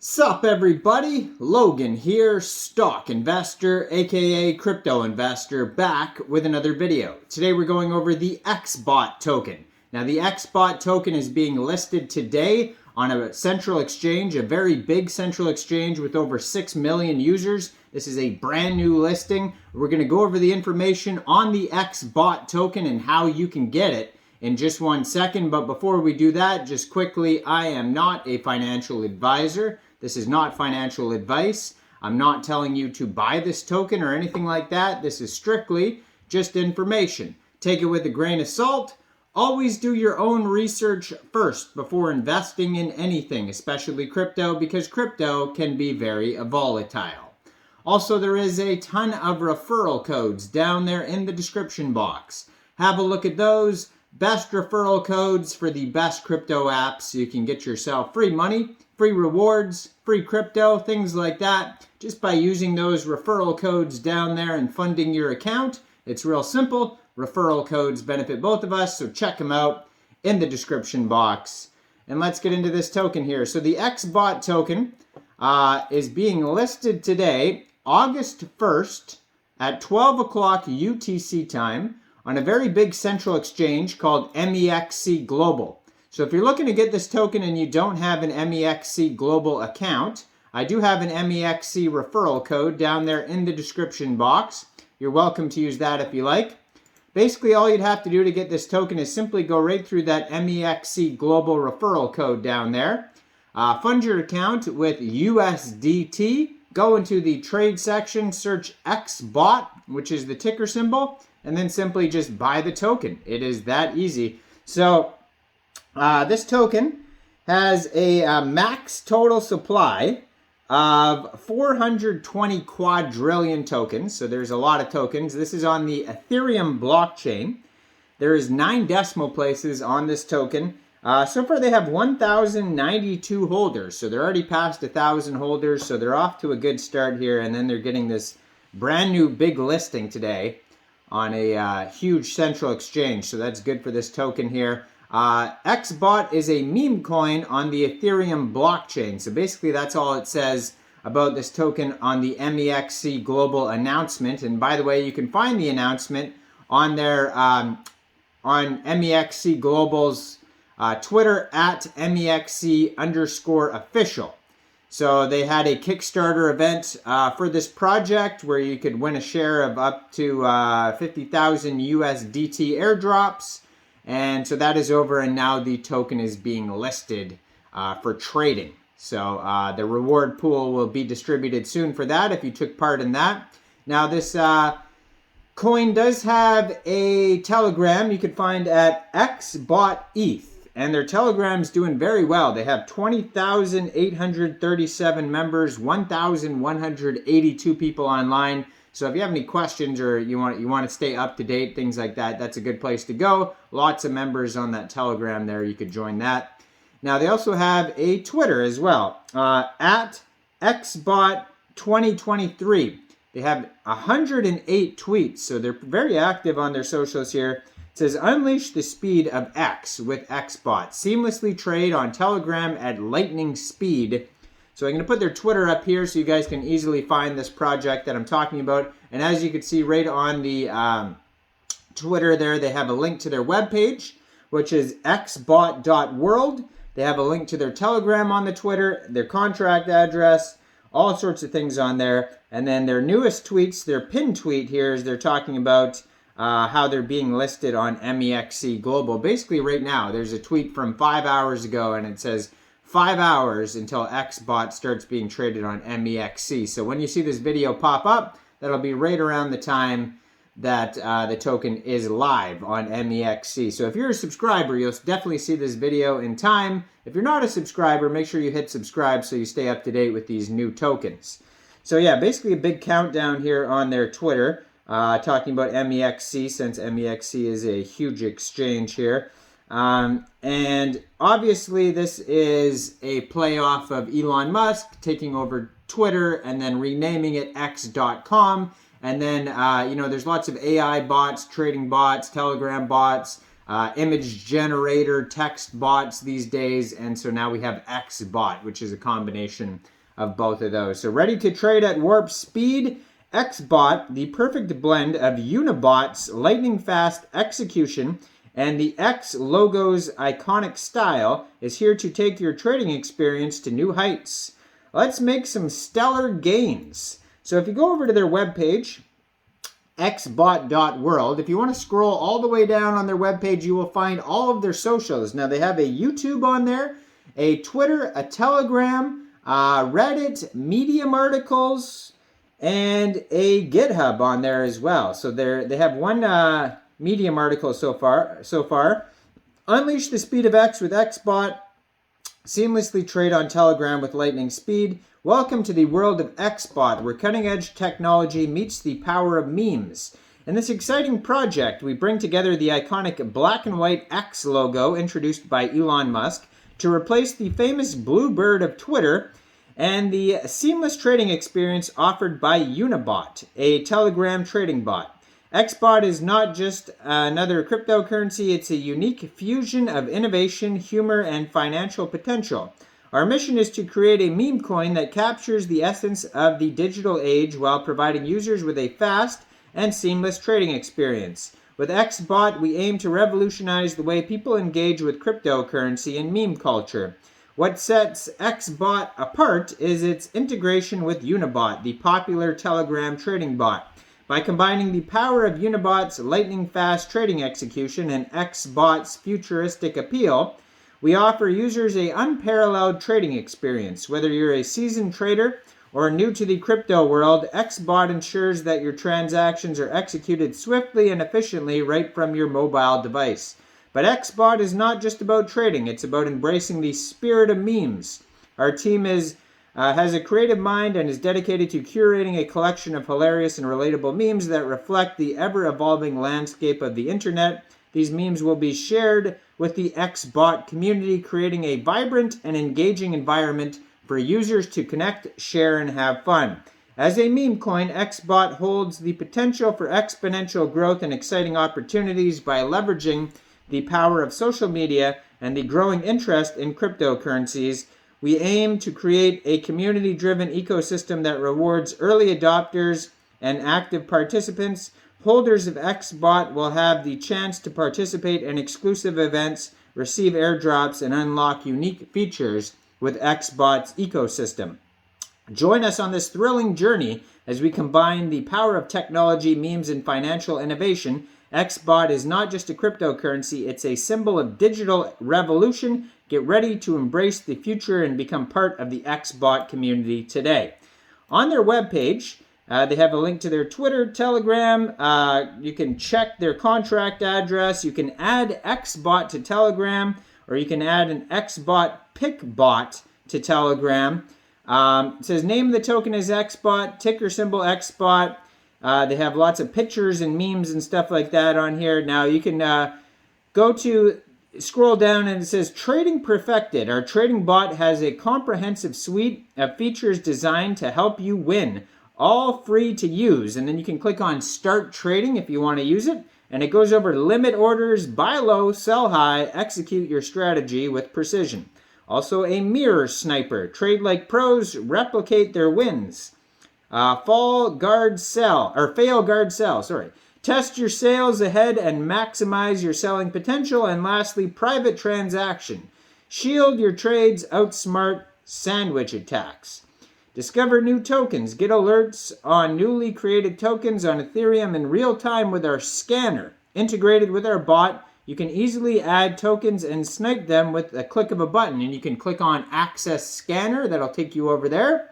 Sup everybody, Logan here, stock investor aka crypto investor, back with another video. Today we're going over the Xbot token. Now the Xbot token is being listed today on a central exchange, a very big central exchange with over 6 million users. This is a brand new listing. We're going to go over the information on the Xbot token and how you can get it in just 1 second. But before we do that, just quickly, I am not a financial advisor. This is not financial advice. I'm not telling you to buy this token or anything like that. This is strictly just information. Take it with a grain of salt. Always do your own research first before investing in anything, especially crypto, because crypto can be very volatile. Also, there is a ton of referral codes down there in the description box. Have a look at those. Best referral codes for the best crypto apps so you can get yourself free money, free rewards, free crypto, things like that, just by using those referral codes down there and funding your account. It's real simple. Referral codes benefit both of us, so check them out in the description box. And let's get into this token here. So the Xbot token is being listed today, August 1st at 12 o'clock UTC time on a very big central exchange called Mexc Global. So if you're looking to get this token and you don't have an Mexc Global account, I do have an Mexc referral code down there in the description box. You're welcome to use that if you like. Basically, all you'd have to do to get this token is simply go right through that Mexc Global referral code down there. Fund your account with USDT. Go into the trade section, search Xbot, which is the ticker symbol, and then simply just buy the token. It is that easy. So this token has a max total supply of 420 quadrillion tokens. So there's a lot of tokens. This is on the Ethereum blockchain. There is 9 decimal places on this token. So far they have 1,092 holders. So they're already past 1,000 holders. So they're off to a good start here. And then they're getting this brand new big listing today on a huge central exchange. So that's good for this token here. Xbot is a meme coin on the Ethereum blockchain. So basically that's all it says about this token on the Mexc Global announcement. And by the way, you can find the announcement on their on Mexc Global's Twitter at Mexc_official. So they had a Kickstarter event for this project where you could win a share of up to 50,000 USDT airdrops. And so that is over, and now the token is being listed for trading. So the reward pool will be distributed soon for that if you took part in that. Now this coin does have a Telegram you can find at Xbot ETH. And their Telegram's doing very well. They have 20,837 members, 1,182 people online. So if you have any questions or you want to stay up to date, things like that, that's a good place to go. Lots of members on that Telegram there. You could join that. Now they also have a Twitter as well, at Xbot 2023. They have 108 tweets, so they're very active on their socials here. It says, unleash the speed of X with Xbot. Seamlessly trade on Telegram at lightning speed. So I'm going to put their Twitter up here so you guys can easily find this project that I'm talking about. And as you can see right on the Twitter there, they have a link to their webpage, which is xbot.world. They have a link to their Telegram on the Twitter, their contract address, all sorts of things on there. And then their newest tweets, their pinned tweet here is they're talking about how they're being listed on Mexc Global. Basically right now, there's a tweet from 5 hours ago and it says 5 hours until Xbot starts being traded on Mexc. So when you see this video pop up, that'll be right around the time that the token is live on Mexc. So if you're a subscriber, you'll definitely see this video in time. If you're not a subscriber, make sure you hit subscribe so you stay up to date with these new tokens. So yeah, basically a big countdown here on their Twitter. Talking about Mexc, since Mexc is a huge exchange here. And obviously this is a play off of Elon Musk taking over Twitter and then renaming it X.com. And then, you know, there's lots of AI bots, trading bots, Telegram bots, image generator, text bots these days. And so now we have Xbot, which is a combination of both of those. So ready to trade at warp speed? Xbot, the perfect blend of Unibot's lightning-fast execution and the X logo's iconic style, is here to take your trading experience to new heights. Let's make some stellar gains. So if you go over to their webpage, xbot.world, if you want to scroll all the way down on their webpage, you will find all of their socials. Now they have a YouTube on there, a Twitter, a Telegram, Reddit, Medium articles, and a GitHub on there as well. So they have one Medium article so far. Unleash the speed of X with Xbot. Seamlessly trade on Telegram with lightning speed. Welcome to the world of Xbot, where cutting-edge technology meets the power of memes. In this exciting project, we bring together the iconic black and white X logo introduced by Elon Musk to replace the famous blue bird of Twitter and the seamless trading experience offered by Unibot, a Telegram trading bot. Xbot is not just another cryptocurrency, it's a unique fusion of innovation, humor, and financial potential. Our mission is to create a meme coin that captures the essence of the digital age while providing users with a fast and seamless trading experience. With Xbot, we aim to revolutionize the way people engage with cryptocurrency and meme culture. What sets Xbot apart is its integration with Unibot, the popular Telegram trading bot. By combining the power of Unibot's lightning-fast trading execution and Xbot's futuristic appeal, we offer users an unparalleled trading experience. Whether you're a seasoned trader or new to the crypto world, Xbot ensures that your transactions are executed swiftly and efficiently right from your mobile device. But Xbot is not just about trading, it's about embracing the spirit of memes. Our team has a creative mind and is dedicated to curating a collection of hilarious and relatable memes that reflect the ever-evolving landscape of the internet. These memes will be shared with the Xbot community, creating a vibrant and engaging environment for users to connect, share, and have fun. As a meme coin, Xbot holds the potential for exponential growth and exciting opportunities by leveraging the power of social media and the growing interest in cryptocurrencies. We aim to create a community-driven ecosystem that rewards early adopters and active participants. Holders of Xbot will have the chance to participate in exclusive events, receive airdrops, and unlock unique features with Xbot's ecosystem. Join us on this thrilling journey as we combine the power of technology, memes, and financial innovation. Xbot is not just a cryptocurrency, it's a symbol of digital revolution. Get ready to embrace the future and become part of the Xbot community today. On their webpage, they have a link to their Twitter, Telegram. You can check their contract address. You can add Xbot to Telegram, or you can add an Xbot pick bot to Telegram. It says name of the token is Xbot, ticker symbol Xbot. They have lots of pictures and memes and stuff like that on here. Now you can scroll down and it says Trading Perfected. Our trading bot has a comprehensive suite of features designed to help you win, all free to use. And then you can click on Start Trading if you want to use it. And it goes over limit orders, buy low, sell high, execute your strategy with precision. Also a mirror sniper. Trade like pros, replicate their wins. Fail guard sell. Test your sales ahead and maximize your selling potential. And lastly, private transaction. Shield your trades, outsmart sandwich attacks. Discover new tokens. Get alerts on newly created tokens on Ethereum in real time with our scanner. Integrated with our bot, you can easily add tokens and snipe them with a click of a button. And you can click on Access Scanner. That'll take you over there.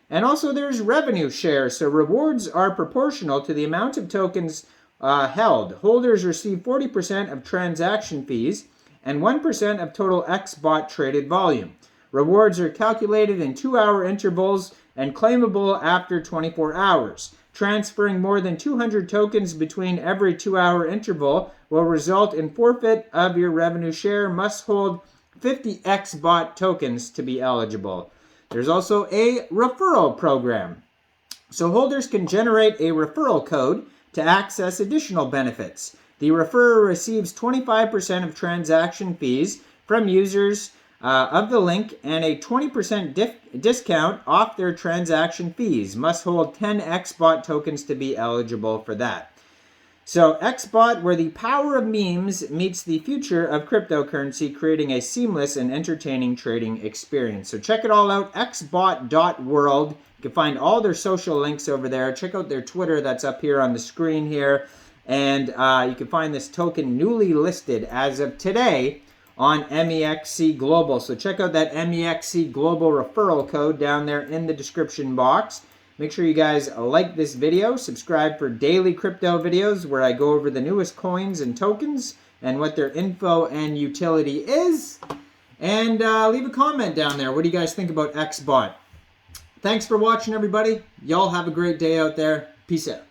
And also there's revenue share. So rewards are proportional to the amount of tokens held. Holders receive 40% of transaction fees and 1% of total Xbot traded volume. Rewards are calculated in 2-hour intervals and claimable after 24 hours. Transferring more than 200 tokens between every 2-hour interval will result in forfeit of your revenue share. Must hold 50 Xbot tokens to be eligible. There's also a referral program. So holders can generate a referral code to access additional benefits. The referrer receives 25% of transaction fees from users of the link and a 20% discount off their transaction fees. Must hold 10 Xbot tokens to be eligible for that. So Xbot, where the power of memes meets the future of cryptocurrency, creating a seamless and entertaining trading experience. So check it all out, xbot.world. You can find all their social links over there. Check out their Twitter that's up here on the screen here. And you can find this token newly listed as of today on Mexc Global. So check out that Mexc Global referral code down there in the description box. Make sure you guys like this video, subscribe for daily crypto videos where I go over the newest coins and tokens and what their info and utility is. And leave a comment down there. What do you guys think about Xbot? Thanks for watching, everybody. Y'all have a great day out there. Peace out.